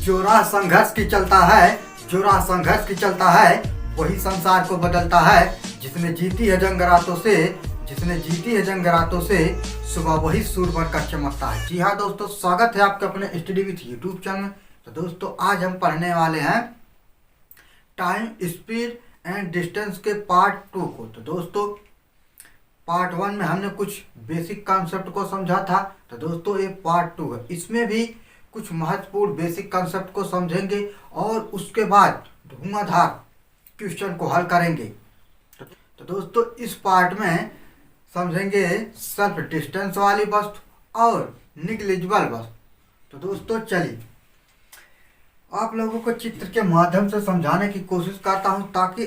जो राह संघर्ष की चलता है, जो राह संघर्ष की चलता है, वही संसार को बदलता है। जिसने जीती है जंग रातों से, जिसने जीती है जंग रातों से, सुबह वही सूर्य बनकर चमकता है। जी हाँ दोस्तों, स्वागत है आपके अपने स्टडी विथ यूट्यूब चैनल में। तो दोस्तों आज हम पढ़ने वाले हैं टाइम, स्पीड एंड डिस्टेंस के पार्ट 2 को। तो दोस्तों पार्ट 1 में हमने कुछ बेसिक कॉन्सेप्ट को समझा था। तो दोस्तों ये पार्ट 2 है, इसमें भी कुछ महत्वपूर्ण बेसिक कॉन्सेप्ट को समझेंगे और उसके बाद धुआंधार क्वेश्चन को हल करेंगे। तो दोस्तों इस पार्ट में समझेंगे सेल्फ डिस्टेंस वाली वस्तु और निग्लिजिबल वस्तु। तो दोस्तों चलिए आप लोगों को चित्र के माध्यम से समझाने की कोशिश करता हूं ताकि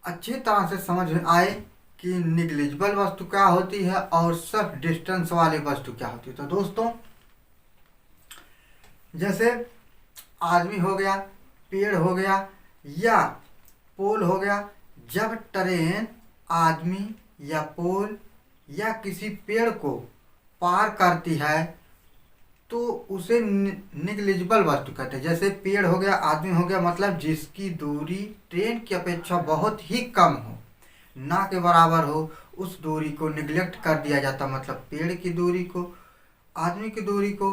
अच्छी तरह से समझ में आए कि निग्लिजिबल वस्तु क्या होती है और सेल्फ डिस्टेंस वाली वस्तु क्या होती है। तो दोस्तों जैसे आदमी हो गया, पेड़ हो गया या पोल हो गया, जब ट्रेन आदमी या पोल या किसी पेड़ को पार करती है तो उसे निग्लिजिबल वस्तु कहते हैं। जैसे पेड़ हो गया, आदमी हो गया, मतलब जिसकी दूरी ट्रेन की अपेक्षा बहुत ही कम हो, ना के बराबर हो, उस दूरी को निग्लेक्ट कर दिया जाता। मतलब पेड़ की दूरी को, आदमी की दूरी को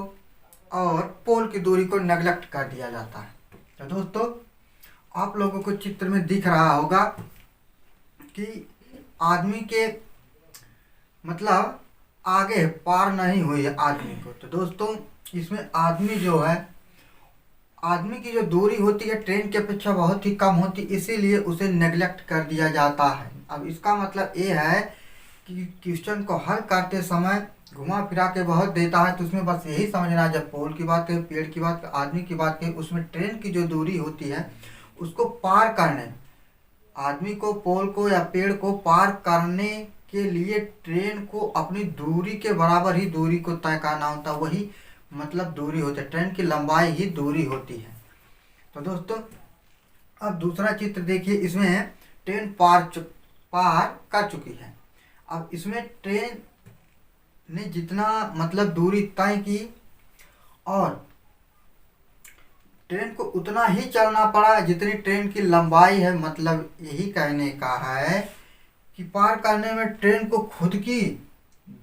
और पोल की दूरी को नेग्लेक्ट कर दिया जाता है। तो दोस्तों आप लोगों को चित्र में दिख रहा होगा कि आदमी के मतलब आगे पार नहीं हुई है आदमी को। तो दोस्तों इसमें आदमी जो है, आदमी की जो दूरी होती है ट्रेन की अपेक्षा बहुत ही कम होती, इसीलिए उसे नेग्लेक्ट कर दिया जाता है। अब इसका मतलब ये है कि क्वेश्चन को हल करते समय घुमा फिरा के बहुत देता है। तो उसमें बस यही समझना है, जब पोल की बात करें, पेड़ की बात करें, आदमी की बात करें, उसमें ट्रेन की जो दूरी होती है उसको पार करने, आदमी को, पोल को या पेड़ को पार करने के लिए ट्रेन को अपनी दूरी के बराबर ही दूरी को तय करना होता है। वही मतलब दूरी होती है, ट्रेन की लंबाई ही दूरी होती है। तो दोस्तों अब दूसरा चित्र देखिए, इसमें ट्रेन पार कर चुकी है। अब इसमें ट्रेन ने जितना मतलब दूरी तय की और ट्रेन को उतना ही चलना पड़ा जितनी ट्रेन की लंबाई है। मतलब यही कहने का है कि पार करने में ट्रेन को खुद की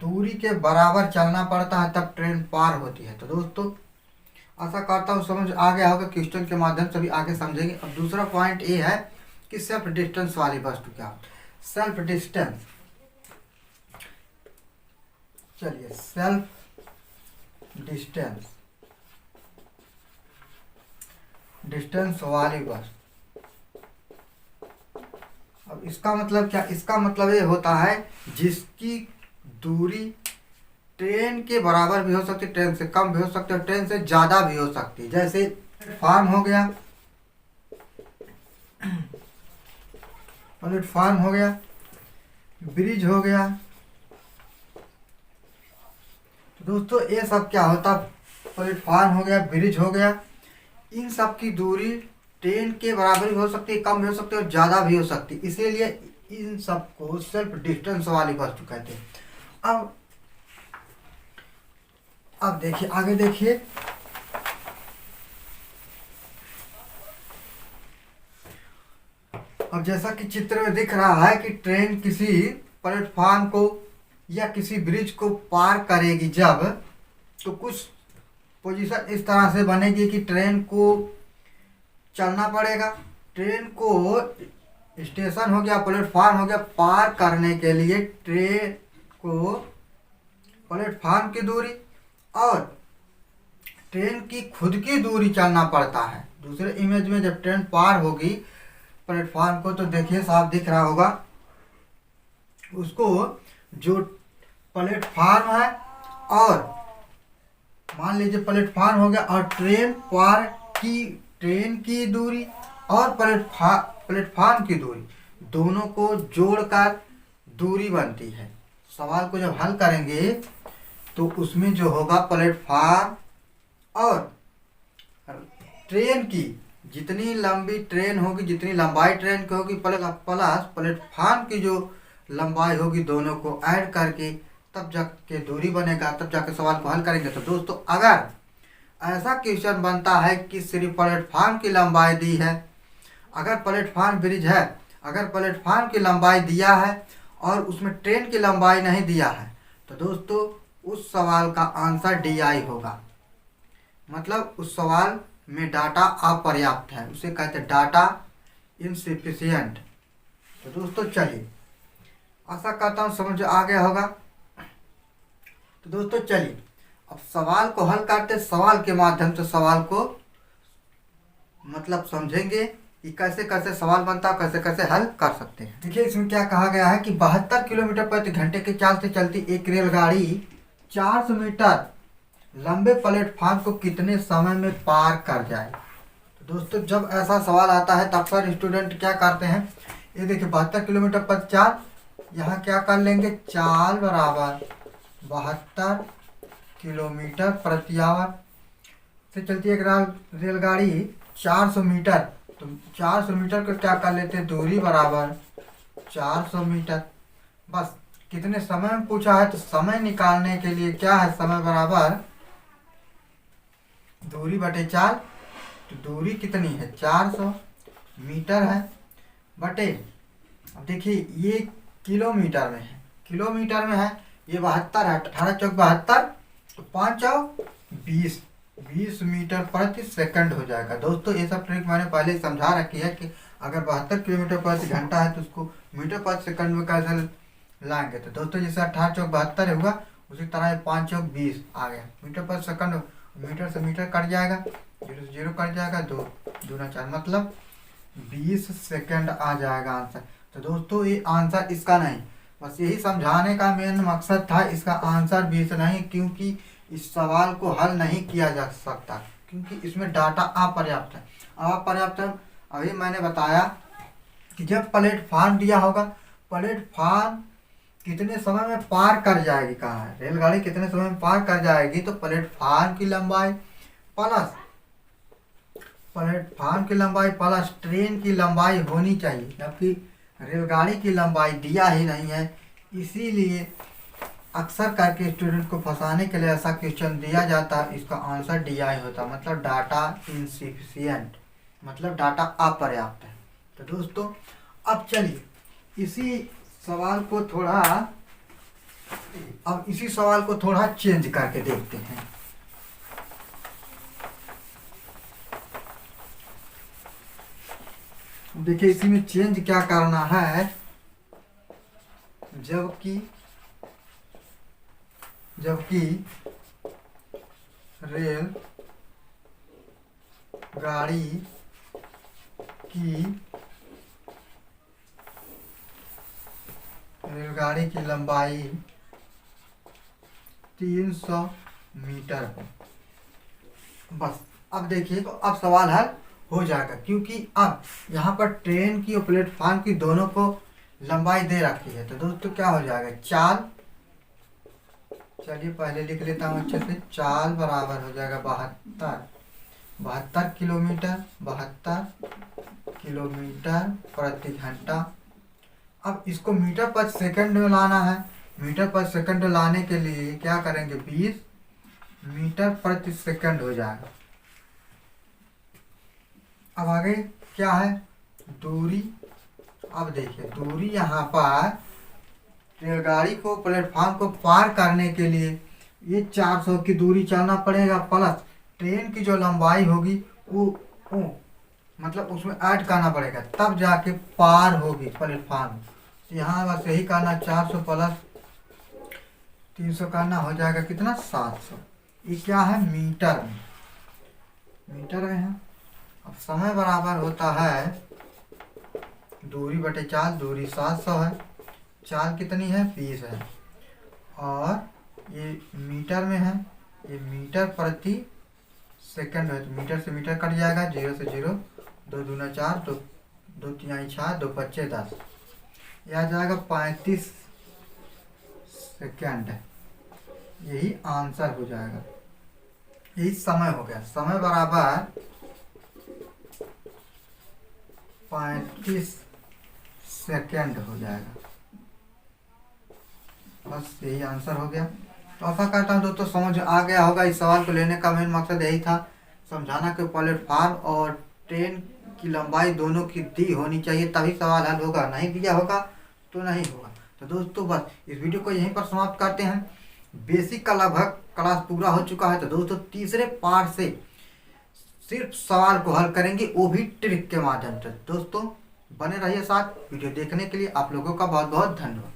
दूरी के बराबर चलना पड़ता है, तब ट्रेन पार होती है। तो दोस्तों आशा करता हूँ समझ आ गया होगा, क्वेश्चन के माध्यम से भी आगे समझेंगे। अब दूसरा पॉइंट ये है कि सेल्फ डिस्टेंस वाली वस्तु क्या होती है। सेल्फ डिस्टेंस, चलिए सेल्फ डिस्टेंस वाली वस्तु। अब इसका मतलब क्या, इसका मतलब ये होता है जिसकी दूरी ट्रेन के बराबर भी हो सकती है, ट्रेन से कम भी हो सकती है, ट्रेन से ज़्यादा भी हो सकती है। जैसे प्लेटफार्म हो गया, प्लेटफार्म हो गया, ब्रिज हो गया। तो दोस्तों ये सब क्या होता, प्लेटफार्म हो गया, ब्रिज हो गया, इन सब की दूरी ट्रेन के बराबर भी हो सकती है, कम भी हो सकती है और ज़्यादा भी हो सकती है। इसीलिए इन सब को सेल्फ डिस्टेंस वाली वस्तु कहते हैं। अब देखिए, आगे देखिए, अब जैसा कि चित्र में दिख रहा है कि ट्रेन किसी प्लेटफार्म को या किसी ब्रिज को पार करेगी जब, तो कुछ पोजीशन इस तरह से बनेगी कि ट्रेन को चलना पड़ेगा। ट्रेन को स्टेशन हो गया, प्लेटफार्म हो गया, पार करने के लिए ट्रेन को प्लेटफार्म की दूरी और ट्रेन की खुद की दूरी चलना पड़ता है। दूसरे इमेज में जब ट्रेन पार होगी प्लेटफार्म को, तो देखिए साफ दिख रहा होगा, उसको जो प्लेटफार्म है और मान लीजिए प्लेटफार्म हो गया और ट्रेन की दूरी और प्लेटफार्म की दूरी, दोनों को जोड़कर दूरी बनती है। सवाल को जब हल करेंगे तो उसमें जो होगा प्लेटफार्म और ट्रेन की जितनी लंबी ट्रेन होगी, जितनी लंबाई ट्रेन की होगी, प्लस प्लेटफार्म की जो लंबाई होगी, दोनों को ऐड करके तब जाके दूरी बनेगा, तब जाके सवाल को हल करेंगे। तो दोस्तों अगर ऐसा क्वेश्चन बनता है कि सिर्फ प्लेटफार्म की लंबाई दी है, अगर प्लेटफार्म ब्रिज है, अगर प्लेटफार्म की लंबाई दिया है और उसमें ट्रेन की लंबाई नहीं दिया है, तो दोस्तों उस सवाल का आंसर डी आई होगा। मतलब उस सवाल में डाटा अपर्याप्त है, उसे कहते हैं डाटा इनसफिशियंट। तो दोस्तों चलिए, आशा करता हूँ समझ आ गया होगा। तो दोस्तों चलिए अब सवाल को हल करते, सवाल के माध्यम से सवाल को मतलब समझेंगे कि कैसे कैसे सवाल बनता है, कैसे कैसे हल कर सकते हैं। देखिए इसमें क्या कहा गया है कि 72 किलोमीटर प्रति घंटे की चाल से चलती एक रेलगाड़ी 400 मीटर लंबे प्लेटफार्म को कितने समय में पार कर जाए। तो दोस्तों जब ऐसा सवाल आता है तब पर स्टूडेंट क्या करते हैं, ये देखिए 72 किलोमीटर पर चाल, यहाँ क्या कर लेंगे, चाल बराबर 72 किलोमीटर प्रति आवर से चलती एक रेलगाड़ी 400 मीटर, तो 400 मीटर को क्या कर लेते हैं, दूरी बराबर 400 मीटर। बस कितने समय में पूछा है, तो समय निकालने के लिए क्या है, समय बराबर दूरी बटे चाल, तो दूरी कितनी है 400 मीटर है, बटे अब देखिए ये किलोमीटर में है, किलोमीटर में है, ये 72 है, 18 चौक 72, तो 5 चौक 20, 20 मीटर प्रति सेकंड हो जाएगा। दोस्तों ये सब ट्रिक मैंने पहले ही समझा रखी है कि अगर 72 किलोमीटर प्रति घंटा है तो उसको मीटर प्रति सेकंड में कैसे लाएंगे। तो दोस्तों जैसे 18 चौक 72 होगा, उसी तरह 5 चौक 20 आ गया मीटर प्रति सेकंड, मीटर से मीटर कट जाएगा, 0 से 0 कट जाएगा, 2 दूना 4, मतलब 20 सेकंड आ जाएगा आंसर। तो दोस्तों ये आंसर इसका नहीं, बस यही समझाने का मेन मकसद था, इसका आंसर 20 नहीं, क्योंकि इस सवाल को हल नहीं किया जा सकता, क्योंकि इसमें डाटा अपर्याप्त है। अपर्याप्त अभी मैंने बताया कि जब प्लेटफार्म दिया होगा, प्लेटफार्म कितने समय में पार कर जाएगी, कहाँ है रेलगाड़ी कितने समय में पार कर जाएगी, तो प्लेटफार्म की लंबाई प्लस ट्रेन की लंबाई होनी चाहिए, जबकि रेलगाड़ी की लंबाई दिया ही नहीं है। इसीलिए अक्सर करके स्टूडेंट को फंसाने के लिए ऐसा क्वेश्चन दिया जाता है, इसका आंसर डी आई होता, मतलब डाटा इनसफिशियंट, मतलब डाटा अपर्याप्त है। तो दोस्तों अब चलिए इसी सवाल को थोड़ा चेंज करके देखते हैं। देखिए इसी में चेंज क्या करना है, जबकि रेल गाड़ी की लंबाई 300 मीटर हो। बस अब देखिए, तो अब सवाल हल हो जाएगा, क्योंकि अब यहाँ पर ट्रेन की और प्लेटफार्म की दोनों को लंबाई दे रखी है। तो दोस्तों क्या हो जाएगा, चाल, चलिए पहले लिख लेता हूँ अच्छे से, चाल बराबर हो जाएगा 72 किलोमीटर प्रति घंटा। अब इसको मीटर पर सेकंड में लाना है, मीटर पर सेकंड लाने के लिए क्या करेंगे, 20 मीटर प्रति सेकंड हो जाएगा। अब आगे क्या है, दूरी। अब देखिए दूरी, यहाँ पर रेलगाड़ी को प्लेटफार्म को पार करने के लिए ये 400 की दूरी चलना पड़ेगा, प्लस ट्रेन की जो लंबाई होगी वो मतलब उसमें ऐड करना पड़ेगा, तब जाके पार होगी प्लेटफार्म। यहाँ बस यही करना, 400 प्लस 300 करना, हो जाएगा कितना, 700। ये क्या है, मीटर में है। अब समय बराबर होता है दूरी बटे चाल, दूरी 700 है, चाल कितनी है, 20 है, और ये मीटर में है, ये मीटर प्रति सेकंड है, तो मीटर से मीटर कट जाएगा, 0 से 0, 2 दूना 4, 2 तिहाई 6, 2 पच्चे 10, यह आ जाएगा 35 सेकंड। यही आंसर हो जाएगा, यही समय हो गया। समय बराबर 35 सेकंड हो जाएगा, बस यही आंसर हो गया। तो आशा करता हूँ दोस्तों समझ आ गया होगा। इस सवाल को लेने का मेन मकसद यही था, समझाना कि प्लेटफार्म और ट्रेन की लंबाई दोनों की दी होनी चाहिए, तभी सवाल हल होगा। नहीं दिया होगा तो नहीं होगा। तो दोस्तों बस इस वीडियो को यहीं पर समाप्त करते हैं। बेसिक का लगभग क्लास पूरा हो चुका है। तो दोस्तों तीसरे पार्ट से सिर्फ सवाल को हल करेंगे, वो भी ट्रिक के माध्यम से। दोस्तों बने रहिए साथ। वीडियो देखने के लिए आप लोगों का बहुत बहुत धन्यवाद।